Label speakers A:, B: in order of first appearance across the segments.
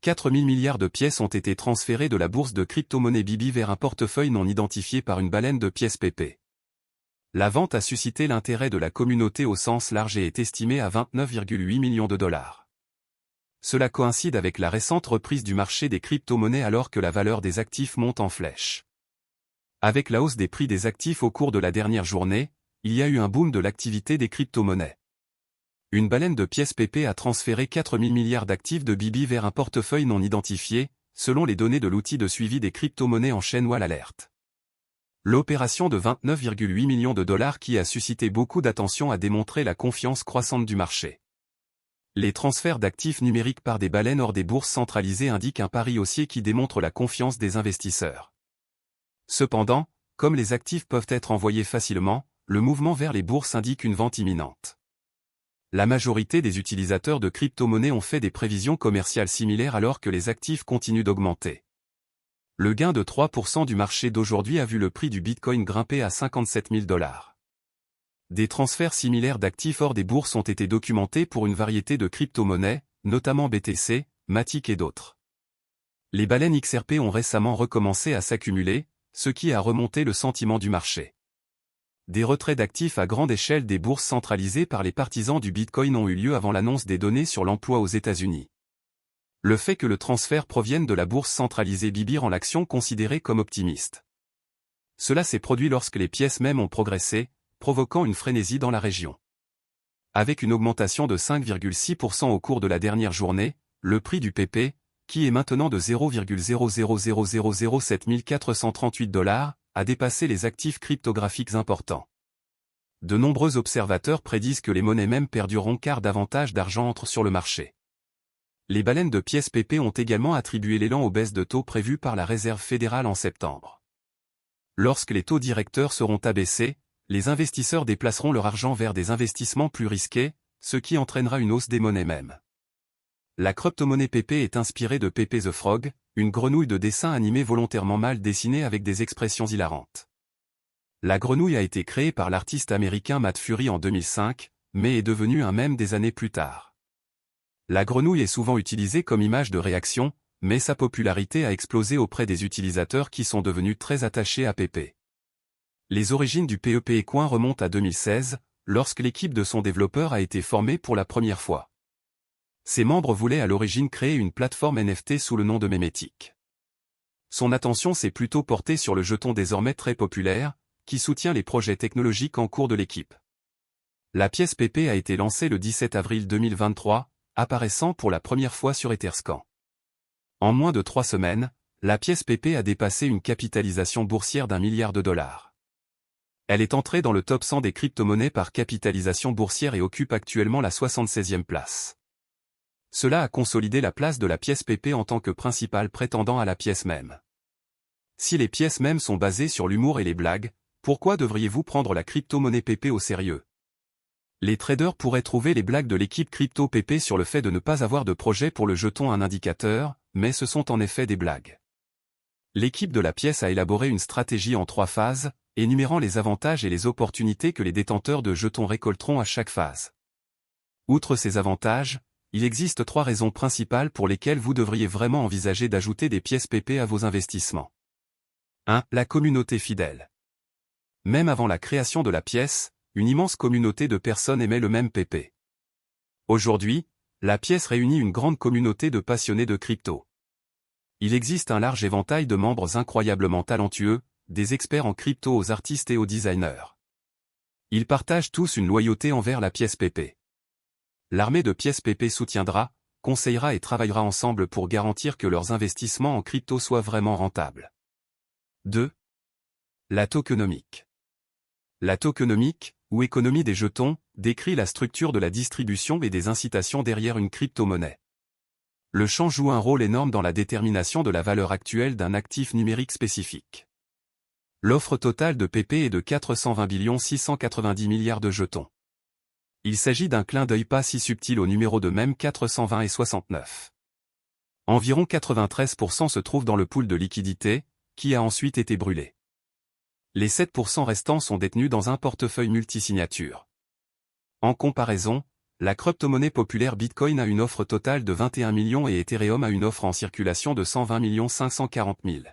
A: 4 000 milliards de pièces ont été transférées de la bourse de crypto-monnaie Bibi vers un portefeuille non identifié par une baleine de pièces PP. La vente a suscité l'intérêt de la communauté au sens large et est estimée à 29,8 millions de dollars. Cela coïncide avec la récente reprise du marché des crypto-monnaies alors que la valeur des actifs monte en flèche. Avec la hausse des prix des actifs au cours de la dernière journée, il y a eu un boom de l'activité des crypto-monnaies. Une baleine de pièces PP a transféré 4 000 milliards d'actifs de Bibi vers un portefeuille non identifié, selon les données de l'outil de suivi des crypto-monnaies en chaîne Wallalert. L'opération de 29,8 millions de dollars qui a suscité beaucoup d'attention a démontré la confiance croissante du marché. Les transferts d'actifs numériques par des baleines hors des bourses centralisées indiquent un pari haussier qui démontre la confiance des investisseurs. Cependant, comme les actifs peuvent être envoyés facilement, le mouvement vers les bourses indique une vente imminente. La majorité des utilisateurs de crypto-monnaies ont fait des prévisions commerciales similaires alors que les actifs continuent d'augmenter. Le gain de 3% du marché d'aujourd'hui a vu le prix du Bitcoin grimper à 57 000 dollars. Des transferts similaires d'actifs hors des bourses ont été documentés pour une variété de crypto-monnaies, notamment BTC, Matic et d'autres. Les baleines XRP ont récemment recommencé à s'accumuler, ce qui a remonté le sentiment du marché. Des retraits d'actifs à grande échelle des bourses centralisées par les partisans du Bitcoin ont eu lieu avant l'annonce des données sur l'emploi aux États-Unis. Le fait que le transfert provienne de la bourse centralisée Bibi rend l'action considérée comme optimiste. Cela s'est produit lorsque les pièces mêmes ont progressé, provoquant une frénésie dans la région. Avec une augmentation de 5,6% au cours de la dernière journée, le prix du PP, qui est maintenant de 0,000007 438 dollars, a dépassé les actifs cryptographiques importants. De nombreux observateurs prédisent que les monnaies mêmes perdureront car davantage d'argent entre sur le marché. Les baleines de pièces PP ont également attribué l'élan aux baisses de taux prévues par la Réserve fédérale en septembre. Lorsque les taux directeurs seront abaissés, les investisseurs déplaceront leur argent vers des investissements plus risqués, ce qui entraînera une hausse des monnaies mêmes. La crypto-monnaie PP est inspirée de Pepe the Frog, une grenouille de dessin animé volontairement mal dessinée avec des expressions hilarantes. La grenouille a été créée par l'artiste américain Matt Fury en 2005, mais est devenue un mème des années plus tard. La grenouille est souvent utilisée comme image de réaction, mais sa popularité a explosé auprès des utilisateurs qui sont devenus très attachés à Pepe. Les origines du PEP Coin remontent à 2016, lorsque l'équipe de son développeur a été formée pour la première fois. Ses membres voulaient à l'origine créer une plateforme NFT sous le nom de Memetic. Son attention s'est plutôt portée sur le jeton désormais très populaire, qui soutient les projets technologiques en cours de l'équipe. La pièce PP a été lancée le 17 avril 2023, apparaissant pour la première fois sur Etherscan. En moins de 3 semaines, la pièce PP a dépassé une capitalisation boursière d'1 milliard de dollars. Elle est entrée dans le top 100 des crypto-monnaies par capitalisation boursière et occupe actuellement la 76e place. Cela a consolidé la place de la pièce PP en tant que principal prétendant à la pièce même. Si les pièces mêmes sont basées sur l'humour et les blagues, pourquoi devriez-vous prendre la crypto-monnaie PP au sérieux? Les traders pourraient trouver les blagues de l'équipe crypto PP sur le fait de ne pas avoir de projet pour le jeton un indicateur, mais ce sont en effet des blagues. L'équipe de la pièce a élaboré une stratégie en 3 phases, énumérant les avantages et les opportunités que les détenteurs de jetons récolteront à chaque phase. Outre ces avantages, il existe 3 raisons principales pour lesquelles vous devriez vraiment envisager d'ajouter des pièces PP à vos investissements. 1. La communauté fidèle. Même avant la création de la pièce, une immense communauté de personnes aimait le même PP. Aujourd'hui, la pièce réunit une grande communauté de passionnés de crypto. Il existe un large éventail de membres incroyablement talentueux, des experts en crypto aux artistes et aux designers. Ils partagent tous une loyauté envers la pièce PP. L'armée de pièces PP soutiendra, conseillera et travaillera ensemble pour garantir que leurs investissements en crypto soient vraiment rentables. 2. La tokenomique. La tokenomique, ou économie des jetons, décrit la structure de la distribution et des incitations derrière une crypto-monnaie. Le champ joue un rôle énorme dans la détermination de la valeur actuelle d'un actif numérique spécifique. L'offre totale de PP est de 420 690 milliards de jetons. Il s'agit d'un clin d'œil pas si subtil au numéro de même 420 et 69. Environ 93% se trouvent dans le pool de liquidité, qui a ensuite été brûlé. Les 7% restants sont détenus dans un portefeuille multisignature. En comparaison, La crypto-monnaie populaire Bitcoin a une offre totale de 21 millions et Ethereum a une offre en circulation de 120 540 000.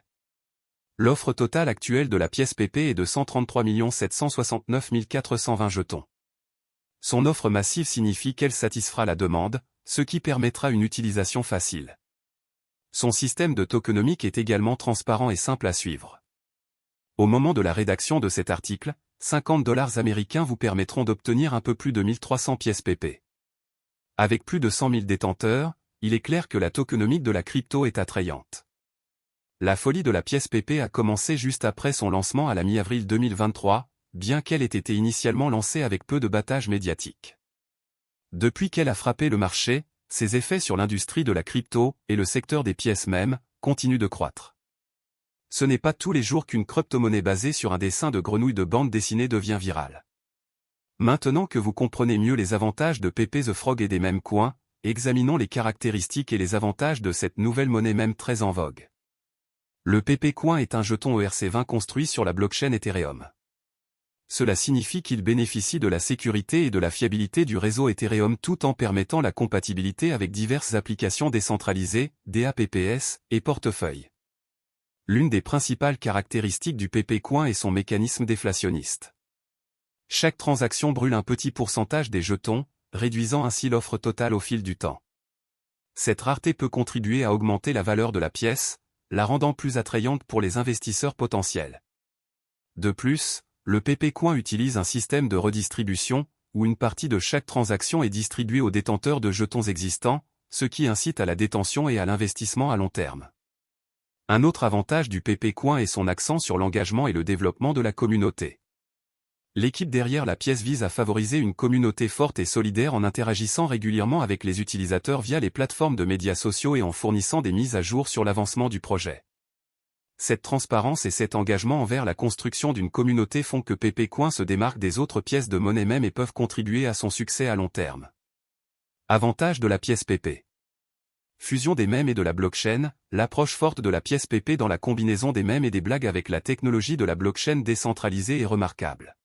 A: L'offre totale actuelle de la pièce PP est de 133 769 420 jetons. Son offre massive signifie qu'elle satisfera la demande, ce qui permettra une utilisation facile. Son système de tokenomique est également transparent et simple à suivre. Au moment de la rédaction de cet article, 50 $ américains vous permettront d'obtenir un peu plus de 1300 pièces PP. Avec plus de 100 000 détenteurs, il est clair que la tokenomique de la crypto est attrayante. La folie de la pièce PP a commencé juste après son lancement à la mi-avril 2023, bien qu'elle ait été initialement lancée avec peu de battage médiatique. Depuis qu'elle a frappé le marché, ses effets sur l'industrie de la crypto, et le secteur des pièces même, continuent de croître. Ce n'est pas tous les jours qu'une crypto-monnaie basée sur un dessin de grenouille de bande dessinée devient virale. Maintenant que vous comprenez mieux les avantages de Pepe the Frog et des meme coins, examinons les caractéristiques et les avantages de cette nouvelle monnaie meme très en vogue. Le Pepe Coin est un jeton ERC20 construit sur la blockchain Ethereum. Cela signifie qu'il bénéficie de la sécurité et de la fiabilité du réseau Ethereum tout en permettant la compatibilité avec diverses applications décentralisées, DApps, et portefeuilles. L'une des principales caractéristiques du Pepe Coin est son mécanisme déflationniste. Chaque transaction brûle un petit pourcentage des jetons, réduisant ainsi l'offre totale au fil du temps. Cette rareté peut contribuer à augmenter la valeur de la pièce, la rendant plus attrayante pour les investisseurs potentiels. De plus, le Pepe Coin utilise un système de redistribution, où une partie de chaque transaction est distribuée aux détenteurs de jetons existants, ce qui incite à la détention et à l'investissement à long terme. Un autre avantage du Pepe Coin est son accent sur l'engagement et le développement de la communauté. L'équipe derrière la pièce vise à favoriser une communauté forte et solidaire en interagissant régulièrement avec les utilisateurs via les plateformes de médias sociaux et en fournissant des mises à jour sur l'avancement du projet. Cette transparence et cet engagement envers la construction d'une communauté font que Pepe Coin se démarque des autres pièces de monnaie même et peuvent contribuer à son succès à long terme. Avantage de la pièce Pepe. Fusion des mèmes et de la blockchain, l'approche forte de la pièce Pepe dans la combinaison des mèmes et des blagues avec la technologie de la blockchain décentralisée est remarquable.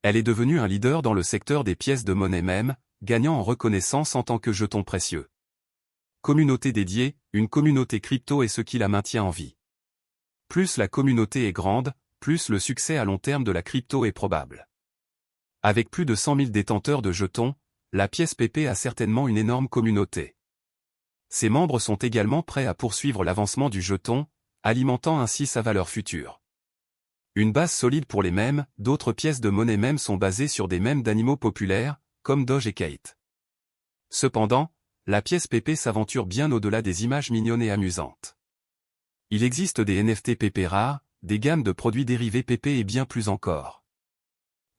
A: Elle est devenue un leader dans le secteur des pièces de monnaie mème, gagnant en reconnaissance en tant que jeton précieux. Communauté dédiée, une communauté crypto est ce qui la maintient en vie. Plus la communauté est grande, plus le succès à long terme de la crypto est probable. Avec plus de 100 000 détenteurs de jetons, la pièce Pepe a certainement une énorme communauté. Ses membres sont également prêts à poursuivre l'avancement du jeton, alimentant ainsi sa valeur future. Une base solide pour les mèmes, d'autres pièces de monnaie mème sont basées sur des mèmes d'animaux populaires, comme Doge et Kate. Cependant, la pièce Pepe s'aventure bien au-delà des images mignonnes et amusantes. Il existe des NFT Pepe rares, des gammes de produits dérivés Pepe et bien plus encore.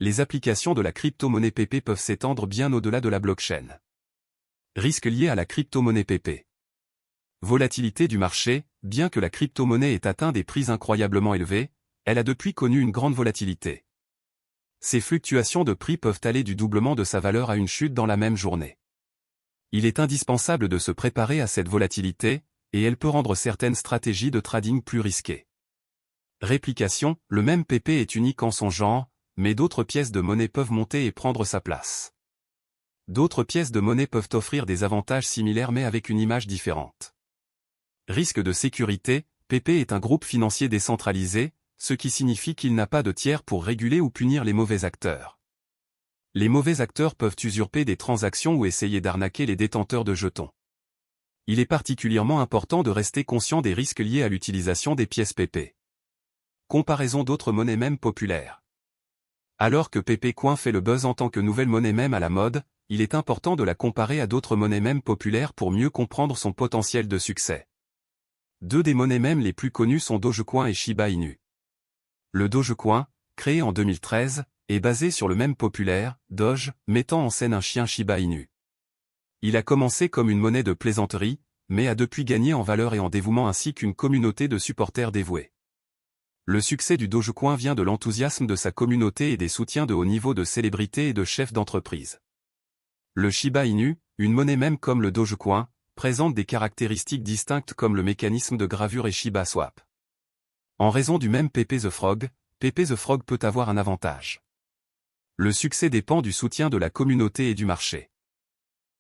A: Les applications de la crypto-monnaie Pepe peuvent s'étendre bien au-delà de la blockchain. Risques liés à la crypto-monnaie Pepe. Volatilité du marché, bien que la crypto-monnaie ait atteint des prix incroyablement élevés, elle a depuis connu une grande volatilité. Ces fluctuations de prix peuvent aller du doublement de sa valeur à une chute dans la même journée. Il est indispensable de se préparer à cette volatilité, et elle peut rendre certaines stratégies de trading plus risquées. Réplication, le même Pepe est unique en son genre, mais d'autres pièces de monnaie peuvent monter et prendre sa place. D'autres pièces de monnaie peuvent offrir des avantages similaires mais avec une image différente. Risque de sécurité, Pepe est un groupe financier décentralisé, ce qui signifie qu'il n'a pas de tiers pour réguler ou punir les mauvais acteurs. Les mauvais acteurs peuvent usurper des transactions ou essayer d'arnaquer les détenteurs de jetons. Il est particulièrement important de rester conscient des risques liés à l'utilisation des pièces Pepe. Comparaison d'autres monnaies mèmes populaires. Alors que Pepe Coin fait le buzz en tant que nouvelle monnaie mème à la mode, il est important de la comparer à d'autres monnaies mèmes populaires pour mieux comprendre son potentiel de succès. Deux des monnaies mèmes les plus connues sont Dogecoin et Shiba Inu. Le Dogecoin, créé en 2013, est basé sur le mème populaire, Doge, mettant en scène un chien Shiba Inu. Il a commencé comme une monnaie de plaisanterie, mais a depuis gagné en valeur et en dévouement ainsi qu'une communauté de supporters dévoués. Le succès du Dogecoin vient de l'enthousiasme de sa communauté et des soutiens de haut niveau de célébrités et de chefs d'entreprise. Le Shiba Inu, une monnaie même comme le Dogecoin, présente des caractéristiques distinctes comme le mécanisme de gravure et Shiba Swap. En raison du même Pepe the Frog peut avoir un avantage. Le succès dépend du soutien de la communauté et du marché.